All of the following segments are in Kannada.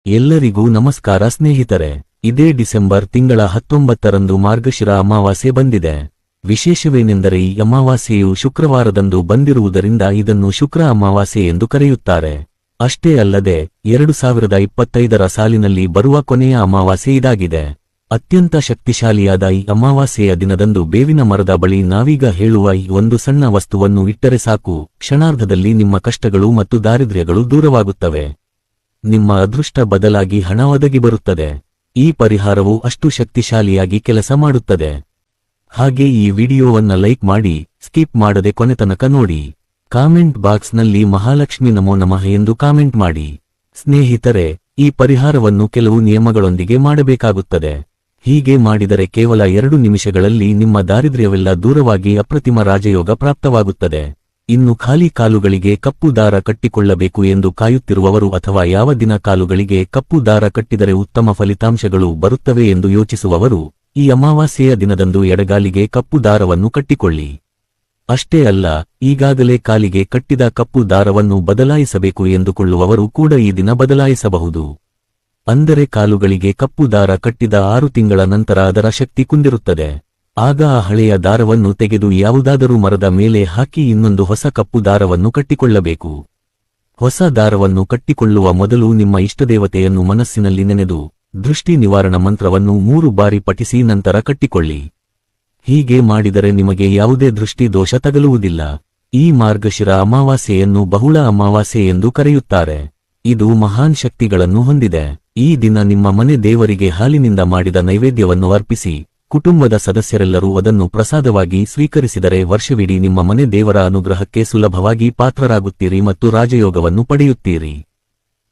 ಎಲ್ಲರಿಗೂ ನಮಸ್ಕಾರ ಸ್ನೇಹಿತರೆ. ಇದೇ ಡಿಸೆಂಬರ್ ತಿಂಗಳ 19ರಂದು ಮಾರ್ಗಶಿರ ಅಮಾವಾಸ್ಯೆ ಬಂದಿದೆ. ವಿಶೇಷವೇನೆಂದರೆ ಈ ಅಮಾವಾಸ್ಯೆಯು ಶುಕ್ರವಾರದಂದು ಬಂದಿರುವುದರಿಂದ ಇದನ್ನು ಶುಕ್ರ ಅಮಾವಾಸ್ಯೆ ಎಂದು ಕರೆಯುತ್ತಾರೆ. ಅಷ್ಟೇ ಅಲ್ಲದೆ 2025ರ ಸಾಲಿನಲ್ಲಿ ಬರುವ ಕೊನೆಯ ಅಮಾವಾಸ್ಯೆ ಇದಾಗಿದೆ. ಅತ್ಯಂತ ಶಕ್ತಿಶಾಲಿಯಾದ ಈ ಅಮಾವಾಸ್ಯೆಯ ದಿನದಂದು ಬೇವಿನ ಮರದ ಬಳಿ ನಾವೀಗ ಹೇಳುವ ಈ ಒಂದು ಸಣ್ಣ ವಸ್ತುವನ್ನು ಇಟ್ಟರೆ ಸಾಕು, ಕ್ಷಣಾರ್ಧದಲ್ಲಿ ನಿಮ್ಮ ಕಷ್ಟಗಳು ಮತ್ತು ದಾರಿದ್ರ್ಯಗಳು ದೂರವಾಗುತ್ತವೆ. ನಿಮ್ಮ ಅದೃಷ್ಟ ಬದಲಾಗಿ ಹಣ ಒದಗಿ ಬರುತ್ತದೆ. ಈ ಪರಿಹಾರವು ಅಷ್ಟು ಶಕ್ತಿಶಾಲಿಯಾಗಿ ಕೆಲಸ ಮಾಡುತ್ತದೆ. ಹಾಗೆ ಈ ವಿಡಿಯೋವನ್ನ ಲೈಕ್ ಮಾಡಿ, ಸ್ಕಿಪ್ ಮಾಡದೆ ಕೊನೆತನಕ ನೋಡಿ. ಕಾಮೆಂಟ್ ಬಾಕ್ಸ್ನಲ್ಲಿ ಮಹಾಲಕ್ಷ್ಮಿ ನಮೋ ನಮಃ ಎಂದು ಕಾಮೆಂಟ್ ಮಾಡಿ. ಸ್ನೇಹಿತರೆ, ಈ ಪರಿಹಾರವನ್ನು ಕೆಲವು ನಿಯಮಗಳೊಂದಿಗೆ ಮಾಡಬೇಕಾಗುತ್ತದೆ. ಹೀಗೆ ಮಾಡಿದರೆ ಕೇವಲ 2 ನಿಮಿಷಗಳಲ್ಲಿ ನಿಮ್ಮ ದಾರಿದ್ರ್ಯವೆಲ್ಲ ದೂರವಾಗಿ ಅಪ್ರತಿಮ ರಾಜಯೋಗ ಪ್ರಾಪ್ತವಾಗುತ್ತದೆ. ಇನ್ನು ಖಾಲಿ ಕಾಲುಗಳಿಗೆ ಕಪ್ಪು ದಾರ ಕಟ್ಟಿಕೊಳ್ಳಬೇಕು ಎಂದು ಕಾಯುತ್ತಿರುವವರು ಅಥವಾ ಯಾವ ದಿನ ಕಾಲುಗಳಿಗೆ ಕಪ್ಪು ದಾರ ಕಟ್ಟಿದರೆ ಉತ್ತಮ ಫಲಿತಾಂಶಗಳು ಬರುತ್ತವೆ ಎಂದು ಯೋಚಿಸುವವರು ಈ ಅಮಾವಾಸ್ಯೆಯ ದಿನದಂದು ಎಡಗಾಲಿಗೆ ಕಪ್ಪು ದಾರವನ್ನು ಕಟ್ಟಿಕೊಳ್ಳಿ. ಅಷ್ಟೇ ಅಲ್ಲ, ಈಗಾಗಲೇ ಕಾಲಿಗೆ ಕಟ್ಟಿದ ಕಪ್ಪು ದಾರವನ್ನು ಬದಲಾಯಿಸಬೇಕು ಎಂದುಕೊಳ್ಳುವವರು ಕೂಡ ಈ ದಿನ ಬದಲಾಯಿಸಬಹುದು. ಅಂದರೆ ಕಾಲುಗಳಿಗೆ ಕಪ್ಪು ದಾರ ಕಟ್ಟಿದ 6 ತಿಂಗಳ ನಂತರ ಅದರ ಶಕ್ತಿ ಕುಂದಿರುತ್ತದೆ. ಆಗ ಆ ಹಳೆಯ ದಾರವನ್ನು ತೆಗೆದು ಯಾವುದಾದರೂ ಮರದ ಮೇಲೆ ಹಾಕಿ ಇನ್ನೊಂದು ಹೊಸ ಕಪ್ಪು ದಾರವನ್ನು ಕಟ್ಟಿಕೊಳ್ಳಬೇಕು. ಹೊಸ ದಾರವನ್ನು ಕಟ್ಟಿಕೊಳ್ಳುವ ಮೊದಲು ನಿಮ್ಮ ಇಷ್ಟದೇವತೆಯನ್ನು ಮನಸ್ಸಿನಲ್ಲಿ ನೆನೆದು ದೃಷ್ಟಿ ನಿವಾರಣ ಮಂತ್ರವನ್ನು 3 ಬಾರಿ ಪಠಿಸಿ ನಂತರ ಕಟ್ಟಿಕೊಳ್ಳಿ. ಹೀಗೆ ಮಾಡಿದರೆ ನಿಮಗೆ ಯಾವುದೇ ದೃಷ್ಟಿ ದೋಷ ತಗಲುವುದಿಲ್ಲ. ಈ ಮಾರ್ಗಶಿರ ಅಮಾವಾಸ್ಯೆಯನ್ನು ಬಹುಳ ಅಮಾವಾಸ್ಯೆ ಎಂದು ಕರೆಯುತ್ತಾರೆ. ಇದು ಮಹಾನ್ ಶಕ್ತಿಗಳನ್ನು ಹೊಂದಿದೆ. ಈ ದಿನ ನಿಮ್ಮ ಮನೆ ದೇವರಿಗೆ ಹಾಲಿನಿಂದ ಮಾಡಿದ ನೈವೇದ್ಯವನ್ನು ಅರ್ಪಿಸಿ ಕುಟುಂಬದ ಸದಸ್ಯರೆಲ್ಲರೂ ಅದನ್ನು ಪ್ರಸಾದವಾಗಿ ಸ್ವೀಕರಿಸಿದರೆ ವರ್ಷವಿಡೀ ನಿಮ್ಮ ಮನೆ ದೇವರ ಅನುಗ್ರಹಕ್ಕೆ ಸುಲಭವಾಗಿ ಪಾತ್ರರಾಗುತ್ತೀರಿ ಮತ್ತು ರಾಜಯೋಗವನ್ನು ಪಡೆಯುತ್ತೀರಿ.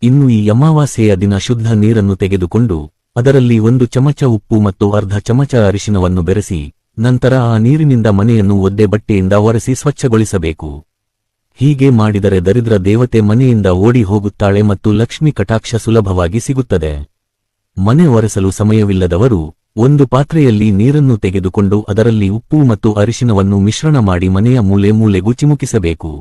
ಇನ್ನು ಈ ಅಮಾವಾಸ್ಯೆಯ ದಿನ ಶುದ್ಧ ನೀರನ್ನು ತೆಗೆದುಕೊಂಡು ಅದರಲ್ಲಿ 1 ಚಮಚ ಉಪ್ಪು ಮತ್ತು ಅರ್ಧ ಚಮಚ ಅರಿಶಿನವನ್ನು ಬೆರೆಸಿ ನಂತರ ಆ ನೀರಿನಿಂದ ಮನೆಯನ್ನು ಒದ್ದೆ ಬಟ್ಟೆಯಿಂದ ಒರೆಸಿ ಸ್ವಚ್ಛಗೊಳಿಸಬೇಕು. ಹೀಗೆ ಮಾಡಿದರೆ ದರಿದ್ರ ದೇವತೆ ಮನೆಯಿಂದ ಓಡಿ ಹೋಗುತ್ತಾಳೆ ಮತ್ತು ಲಕ್ಷ್ಮಿ ಕಟಾಕ್ಷ ಸುಲಭವಾಗಿ ಸಿಗುತ್ತದೆ. ಮನೆ ಒರೆಸಲು ಸಮಯವಿಲ್ಲದವರು ಒಂದು ಪಾತ್ರೆಯಲ್ಲಿ ನೀರನ್ನು ತೆಗೆದುಕೊಂಡು ಅದರಲ್ಲಿ ಉಪ್ಪು ಮತ್ತು ಅರಿಶಿನವನ್ನು ಮಿಶ್ರಣ ಮಾಡಿ ಮನೆಯ ಮೂಲೆ ಮೂಲೆಗೂ ಚಿಮುಕಿಸಬೇಕು.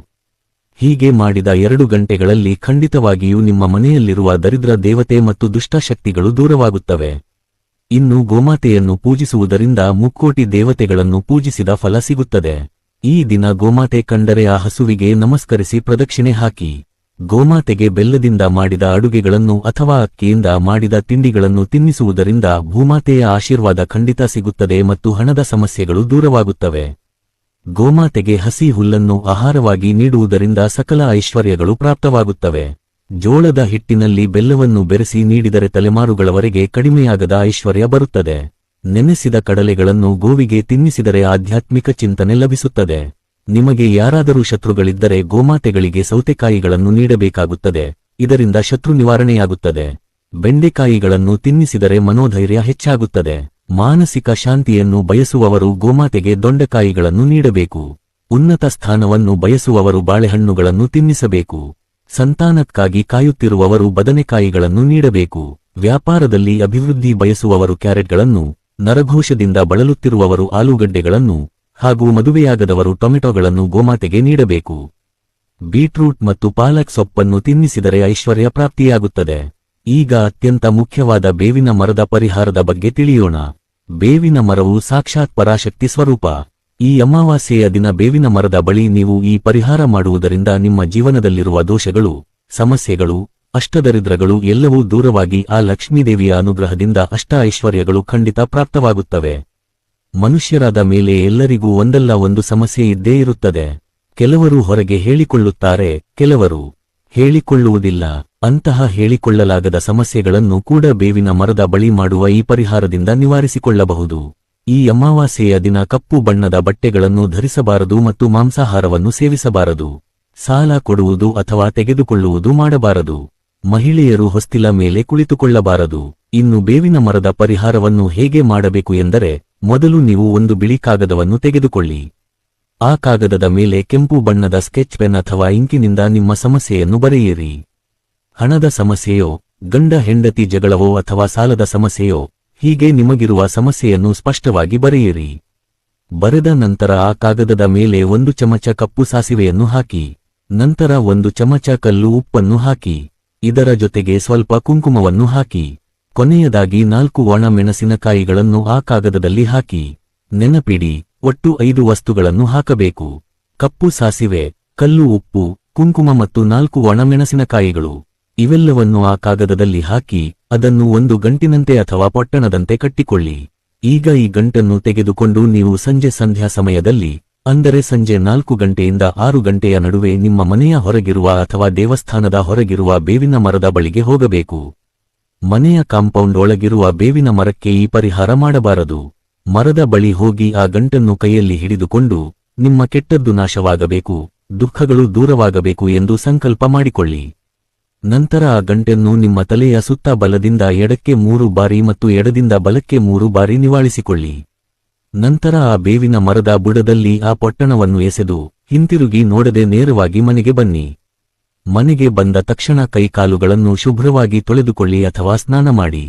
ಹೀಗೆ ಮಾಡಿದ 2 ಗಂಟೆಗಳಲ್ಲಿ ಖಂಡಿತವಾಗಿಯೂ ನಿಮ್ಮ ಮನೆಯಲ್ಲಿರುವ ದರಿದ್ರ ದೇವತೆ ಮತ್ತು ದುಷ್ಟಶಕ್ತಿಗಳು ದೂರವಾಗುತ್ತವೆ. ಇನ್ನು ಗೋಮಾತೆಯನ್ನು ಪೂಜಿಸುವುದರಿಂದ ಮುಕ್ಕೋಟಿ ದೇವತೆಗಳನ್ನು ಪೂಜಿಸಿದ ಫಲ ಸಿಗುತ್ತದೆ. ಈ ದಿನ ಗೋಮಾತೆ ಕಂಡರೆ ಆ ಹಸುವಿಗೆ ನಮಸ್ಕರಿಸಿ ಪ್ರದಕ್ಷಿಣೆ ಹಾಕಿ. ಗೋಮಾತೆಗೆ ಬೆಲ್ಲದಿಂದ ಮಾಡಿದ ಅಡುಗೆಗಳನ್ನು ಅಥವಾ ಅಕ್ಕಿಯಿಂದ ಮಾಡಿದ ತಿಂಡಿಗಳನ್ನು ತಿನ್ನಿಸುವುದರಿಂದ ಭೂಮಾತೆಯ ಆಶೀರ್ವಾದ ಖಂಡಿತ ಸಿಗುತ್ತದೆ ಮತ್ತು ಹಣದ ಸಮಸ್ಯೆಗಳು ದೂರವಾಗುತ್ತವೆ. ಗೋಮಾತೆಗೆ ಹಸಿ ಹುಲ್ಲನ್ನು ಆಹಾರವಾಗಿ ನೀಡುವುದರಿಂದ ಸಕಲ ಐಶ್ವರ್ಯಗಳು ಪ್ರಾಪ್ತವಾಗುತ್ತವೆ. ಜೋಳದ ಹಿಟ್ಟಿನಲ್ಲಿ ಬೆಲ್ಲವನ್ನು ಬೆರೆಸಿ ನೀಡಿದರೆ ತಲೆಮಾರುಗಳವರೆಗೆ ಕಡಿಮೆಯಾಗದ ಐಶ್ವರ್ಯ ಬರುತ್ತದೆ. ನೆನೆಸಿದ ಕಡಲೆಗಳನ್ನು ಗೋವಿಗೆ ತಿನ್ನಿಸಿದರೆ ಆಧ್ಯಾತ್ಮಿಕ ಚಿಂತನೆ ಲಭಿಸುತ್ತದೆ. ನಿಮಗೆ ಯಾರಾದರೂ ಶತ್ರುಗಳಿದ್ದರೆ ಗೋಮಾತೆಗಳಿಗೆ ಸೌತೆಕಾಯಿಗಳನ್ನು ನೀಡಬೇಕಾಗುತ್ತದೆ. ಇದರಿಂದ ಶತ್ರು ನಿವಾರಣೆಯಾಗುತ್ತದೆ. ಬೆಂಡೆಕಾಯಿಗಳನ್ನು ತಿನ್ನಿಸಿದರೆ ಮನೋಧೈರ್ಯ ಹೆಚ್ಚಾಗುತ್ತದೆ. ಮಾನಸಿಕ ಶಾಂತಿಯನ್ನು ಬಯಸುವವರು ಗೋಮಾತೆಗೆ ದೊಂಡೆಕಾಯಿಗಳನ್ನು ನೀಡಬೇಕು. ಉನ್ನತ ಸ್ಥಾನವನ್ನು ಬಯಸುವವರು ಬಾಳೆಹಣ್ಣುಗಳನ್ನು ತಿನ್ನಿಸಬೇಕು. ಸಂತಾನಕ್ಕಾಗಿ ಕಾಯುತ್ತಿರುವವರು ಬದನೆಕಾಯಿಗಳನ್ನು ನೀಡಬೇಕು. ವ್ಯಾಪಾರದಲ್ಲಿ ಅಭಿವೃದ್ಧಿ ಬಯಸುವವರು ಕ್ಯಾರೆಟ್ಗಳನ್ನು, ನರಘೋಷದಿಂದ ಬಳಲುತ್ತಿರುವವರು ಆಲೂಗಡ್ಡೆಗಳನ್ನು ಹಾಗೂ ಮದುವೆಯಾಗದವರು ಟೊಮೆಟೊಗಳನ್ನು ಗೋಮಾತೆಗೆ ನೀಡಬೇಕು. ಬೀಟ್ರೂಟ್ ಮತ್ತು ಪಾಲಕ್ ಸೊಪ್ಪನ್ನು ತಿನ್ನಿಸಿದರೆ ಐಶ್ವರ್ಯ ಪ್ರಾಪ್ತಿಯಾಗುತ್ತದೆ. ಈಗ ಅತ್ಯಂತ ಮುಖ್ಯವಾದ ಬೇವಿನ ಮರದ ಪರಿಹಾರದ ಬಗ್ಗೆ ತಿಳಿಯೋಣ. ಬೇವಿನ ಮರವು ಸಾಕ್ಷಾತ್ ಪರಾಶಕ್ತಿ ಸ್ವರೂಪ. ಈ ಅಮಾವಾಸ್ಯೆಯ ದಿನ ಬೇವಿನ ಮರದ ಬಳಿ ನೀವು ಈ ಪರಿಹಾರ ಮಾಡುವುದರಿಂದ ನಿಮ್ಮ ಜೀವನದಲ್ಲಿರುವ ದೋಷಗಳು, ಸಮಸ್ಯೆಗಳು, ಅಷ್ಟದರಿದ್ರಗಳು ಎಲ್ಲವೂ ದೂರವಾಗಿ ಆ ಲಕ್ಷ್ಮೀದೇವಿಯ ಅನುಗ್ರಹದಿಂದ ಅಷ್ಟ ಐಶ್ವರ್ಯಗಳು ಖಂಡಿತ ಪ್ರಾಪ್ತವಾಗುತ್ತವೆ. ಮನುಷ್ಯರಾದ ಮೇಲೆ ಎಲ್ಲರಿಗೂ ಒಂದಲ್ಲ ಒಂದು ಸಮಸ್ಯೆ ಇದ್ದೇ ಇರುತ್ತದೆ. ಕೆಲವರು ಹೊರಗೆ ಹೇಳಿಕೊಳ್ಳುತ್ತಾರೆ, ಕೆಲವರು ಹೇಳಿಕೊಳ್ಳುವುದಿಲ್ಲ. ಅಂತಹ ಹೇಳಿಕೊಳ್ಳಲಾಗದ ಸಮಸ್ಯೆಗಳನ್ನು ಕೂಡ ಬೇವಿನ ಮರದ ಬಳಿ ಮಾಡುವ ಈ ಪರಿಹಾರದಿಂದ ನಿವಾರಿಸಿಕೊಳ್ಳಬಹುದು. ಈ ಅಮಾವಾಸ್ಯೆಯ ದಿನ ಕಪ್ಪು ಬಣ್ಣದ ಬಟ್ಟೆಗಳನ್ನು ಧರಿಸಬಾರದು ಮತ್ತು ಮಾಂಸಾಹಾರವನ್ನು ಸೇವಿಸಬಾರದು. ಸಾಲ ಕೊಡುವುದು ಅಥವಾ ತೆಗೆದುಕೊಳ್ಳುವುದು ಮಾಡಬಾರದು. ಮಹಿಳೆಯರು ಹೊಸ್ತಿಲ ಮೇಲೆ ಕುಳಿತುಕೊಳ್ಳಬಾರದು. ಇನ್ನು ಬೇವಿನ ಮರದ ಪರಿಹಾರವನ್ನು ಹೇಗೆ ಮಾಡಬೇಕು ಎಂದರೆ, ಮೊದಲು ನೀವು ಒಂದು ಬಿಳಿ ಕಾಗದವನ್ನು ತೆಗೆದುಕೊಳ್ಳಿ. ಆ ಕಾಗದದ ಮೇಲೆ ಕೆಂಪು ಬಣ್ಣದ ಸ್ಕೆಚ್ ಪೆನ್ ಅಥವಾ ಇಂಕಿನಿಂದ ನಿಮ್ಮ ಸಮಸ್ಯೆಯನ್ನು ಬರೆಯಿರಿ. ಹಣದ ಸಮಸ್ಯೆಯೋ, ಗಂಡ ಹೆಂಡತಿ ಜಗಳವೋ ಅಥವಾ ಸಾಲದ ಸಮಸ್ಯೆಯೋ, ಹೀಗೆ ನಿಮಗಿರುವ ಸಮಸ್ಯೆಯನ್ನು ಸ್ಪಷ್ಟವಾಗಿ ಬರೆಯಿರಿ. ಬರೆದ ನಂತರ ಆ ಕಾಗದದ ಮೇಲೆ 1 ಚಮಚ ಕಪ್ಪು ಸಾಸಿವೆಯನ್ನು ಹಾಕಿ. ನಂತರ 1 ಚಮಚ ಕಲ್ಲು ಉಪ್ಪನ್ನು ಹಾಕಿ. ಇದರ ಜೊತೆಗೆ ಸ್ವಲ್ಪ ಕುಂಕುಮವನ್ನು ಹಾಕಿ. ಕೊನೆಯದಾಗಿ 4 ಒಣ ಮೆಣಸಿನಕಾಯಿಗಳನ್ನು ಆ ಕಾಗದದಲ್ಲಿ ಹಾಕಿ. ನೆನಪಿಡಿ, ಒಟ್ಟು 5 ವಸ್ತುಗಳನ್ನು ಹಾಕಬೇಕು. ಕಪ್ಪು ಸಾಸಿವೆ, ಕಲ್ಲು ಉಪ್ಪು, ಕುಂಕುಮ ಮತ್ತು 4 ಒಣ ಮೆಣಸಿನಕಾಯಿಗಳು. ಇವೆಲ್ಲವನ್ನು ಆ ಕಾಗದದಲ್ಲಿ ಹಾಕಿ ಅದನ್ನು ಒಂದು ಗಂಟಿನಂತೆ ಅಥವಾ ಪೊಟ್ಟಣದಂತೆ ಕಟ್ಟಿಕೊಳ್ಳಿ. ಈಗ ಈ ಗಂಟನ್ನು ತೆಗೆದುಕೊಂಡು ನೀವು ಸಂಧ್ಯಾ ಸಮಯದಲ್ಲಿ, ಅಂದರೆ ಸಂಜೆ 4 ಗಂಟೆಯಿಂದ 6 ಗಂಟೆಯ ನಡುವೆ ನಿಮ್ಮ ಮನೆಯ ಹೊರಗಿರುವ ಅಥವಾ ದೇವಸ್ಥಾನದ ಹೊರಗಿರುವ ಬೇವಿನ ಮರದ ಬಳಿಗೆ ಹೋಗಬೇಕು. ಮನೆಯ ಕಾಂಪೌಂಡ್ ಒಳಗಿರುವ ಬೇವಿನ ಮರಕ್ಕೆ ಈ ಪರಿಹಾರ ಮಾಡಬಾರದು. ಮರದ ಬಳಿ ಹೋಗಿ ಆ ಗಂಟನ್ನು ಕೈಯಲ್ಲಿ ಹಿಡಿದುಕೊಂಡು, ನಿಮ್ಮ ಕೆಟ್ಟದ್ದು ನಾಶವಾಗಬೇಕು, ದುಃಖಗಳು ದೂರವಾಗಬೇಕು ಎಂದು ಸಂಕಲ್ಪ ಮಾಡಿಕೊಳ್ಳಿ. ನಂತರ ಆ ಗಂಟನ್ನು ನಿಮ್ಮ ತಲೆಯ ಸುತ್ತ ಬಲದಿಂದ ಎಡಕ್ಕೆ 3 ಬಾರಿ ಮತ್ತು ಎಡದಿಂದ ಬಲಕ್ಕೆ 3 ಬಾರಿ ನಿವಾಳಿಸಿಕೊಳ್ಳಿ. ನಂತರ ಆ ಬೇವಿನ ಮರದ ಬುಡದಲ್ಲಿ ಆ ಪೊಟ್ಟಣವನ್ನು ಎಸೆದು, ಹಿಂತಿರುಗಿ ನೋಡದೆ ನೇರವಾಗಿ ಮನೆಗೆ ಬನ್ನಿ. ಮನೆಗೆ ಬಂದ ತಕ್ಷಣ ಕೈಕಾಲುಗಳನ್ನು ಶುಭ್ರವಾಗಿ ತೊಳೆದುಕೊಳ್ಳಿ ಅಥವಾ ಸ್ನಾನ ಮಾಡಿ.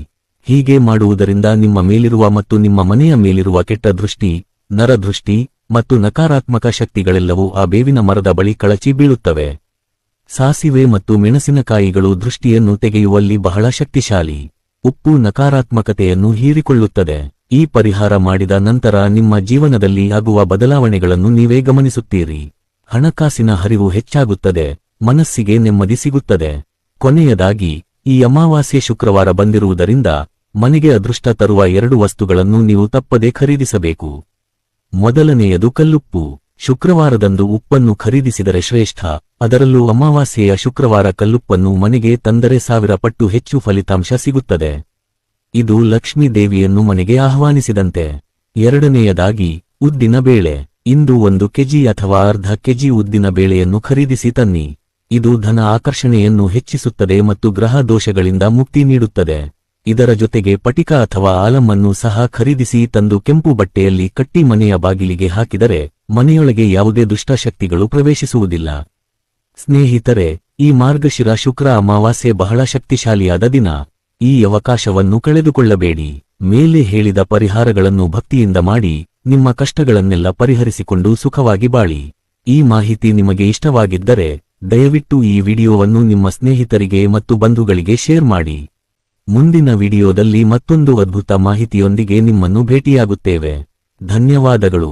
ಹೀಗೆ ಮಾಡುವುದರಿಂದ ನಿಮ್ಮ ಮೇಲಿರುವ ಮತ್ತು ನಿಮ್ಮ ಮನೆಯ ಮೇಲಿರುವ ಕೆಟ್ಟ ದೃಷ್ಟಿ, ನರದೃಷ್ಟಿ ಮತ್ತು ನಕಾರಾತ್ಮಕ ಶಕ್ತಿಗಳೆಲ್ಲವೂ ಆ ಬೇವಿನ ಮರದ ಬಳಿ ಕಳಚಿ ಬೀಳುತ್ತವೆ. ಸಾಸಿವೆ ಮತ್ತು ಮೆಣಸಿನಕಾಯಿಗಳು ದೃಷ್ಟಿಯನ್ನು ತೆಗೆಯುವಲ್ಲಿ ಬಹಳ ಶಕ್ತಿಶಾಲಿ. ಉಪ್ಪು ನಕಾರಾತ್ಮಕತೆಯನ್ನು ಹೀರಿಕೊಳ್ಳುತ್ತದೆ. ಈ ಪರಿಹಾರ ಮಾಡಿದ ನಂತರ ನಿಮ್ಮ ಜೀವನದಲ್ಲಿ ಆಗುವ ಬದಲಾವಣೆಗಳನ್ನು ನೀವೇ ಗಮನಿಸುತ್ತೀರಿ. ಹಣಕಾಸಿನ ಹರಿವು ಹೆಚ್ಚಾಗುತ್ತದೆ, ಮನಸ್ಸಿಗೆ ನೆಮ್ಮದಿ ಸಿಗುತ್ತದೆ. ಕೊನೆಯದಾಗಿ, ಈ ಅಮಾವಾಸ್ಯೆ ಶುಕ್ರವಾರ ಬಂದಿರುವುದರಿಂದ ಮನೆಗೆ ಅದೃಷ್ಟ ತರುವ 2 ವಸ್ತುಗಳನ್ನು ನೀವು ತಪ್ಪದೇ ಖರೀದಿಸಬೇಕು. ಮೊದಲನೆಯದು ಕಲ್ಲುಪ್ಪು. ಶುಕ್ರವಾರದಂದು ಉಪ್ಪನ್ನು ಖರೀದಿಸಿದರೆ ಶ್ರೇಷ್ಠ. ಅದರಲ್ಲೂ ಅಮಾವಾಸ್ಯೆಯ ಶುಕ್ರವಾರ ಕಲ್ಲುಪ್ಪನ್ನು ಮನೆಗೆ ತಂದರೆ 1000 ಪಟ್ಟು ಹೆಚ್ಚು ಫಲಿತಾಂಶ ಸಿಗುತ್ತದೆ. ಇದು ಲಕ್ಷ್ಮೀ ದೇವಿಯನ್ನು ಮನೆಗೆ ಆಹ್ವಾನಿಸಿದಂತೆ. ಎರಡನೆಯದಾಗಿ, ಉದ್ದಿನ ಬೇಳೆ. ಇಂದು 1 ಕೆಜಿ ಅಥವಾ ಅರ್ಧ ಕೆಜಿ ಉದ್ದಿನ ಬೇಳೆಯನ್ನು ಖರೀದಿಸಿ ತನ್ನಿ. ಇದು ಧನ ಆಕರ್ಷಣೆಯನ್ನು ಹೆಚ್ಚಿಸುತ್ತದೆ ಮತ್ತು ಗ್ರಹ ದೋಷಗಳಿಂದ ಮುಕ್ತಿ ನೀಡುತ್ತದೆ. ಇದರ ಜೊತೆಗೆ ಪಟಿಕ ಅಥವಾ ಆಲಮ್ಮನ್ನು ಸಹ ಖರೀದಿಸಿ ತಂದು ಕೆಂಪು ಬಟ್ಟೆಯಲ್ಲಿ ಕಟ್ಟಿ ಮನೆಯ ಬಾಗಿಲಿಗೆ ಹಾಕಿದರೆ ಮನೆಯೊಳಗೆ ಯಾವುದೇ ದುಷ್ಟಶಕ್ತಿಗಳು ಪ್ರವೇಶಿಸುವುದಿಲ್ಲ. ಸ್ನೇಹಿತರೆ, ಈ ಮಾರ್ಗಶಿರ ಶುಕ್ರ ಅಮಾವಾಸ್ಯೆ ಬಹಳ ಶಕ್ತಿಶಾಲಿಯಾದ ದಿನ. ಈ ಅವಕಾಶವನ್ನು ಕಳೆದುಕೊಳ್ಳಬೇಡಿ. ಮೇಲೆ ಹೇಳಿದ ಪರಿಹಾರಗಳನ್ನು ಭಕ್ತಿಯಿಂದ ಮಾಡಿ ನಿಮ್ಮ ಕಷ್ಟಗಳನ್ನೆಲ್ಲ ಪರಿಹರಿಸಿಕೊಂಡು ಸುಖವಾಗಿ ಬಾಳಿ. ಈ ಮಾಹಿತಿ ನಿಮಗೆ ಇಷ್ಟವಾಗಿದ್ದರೆ ದಯವಿಟ್ಟು ಈ ವಿಡಿಯೋವನ್ನು ನಿಮ್ಮ ಸ್ನೇಹಿತರಿಗೆ ಮತ್ತು ಬಂಧುಗಳಿಗೆ ಶೇರ್ ಮಾಡಿ. ಮುಂದಿನ ವಿಡಿಯೋದಲ್ಲಿ ಮತ್ತೊಂದು ಅದ್ಭುತ ಮಾಹಿತಿಯೊಂದಿಗೆ ನಿಮ್ಮನ್ನು ಭೇಟಿಯಾಗುತ್ತೇವೆ. ಧನ್ಯವಾದಗಳು.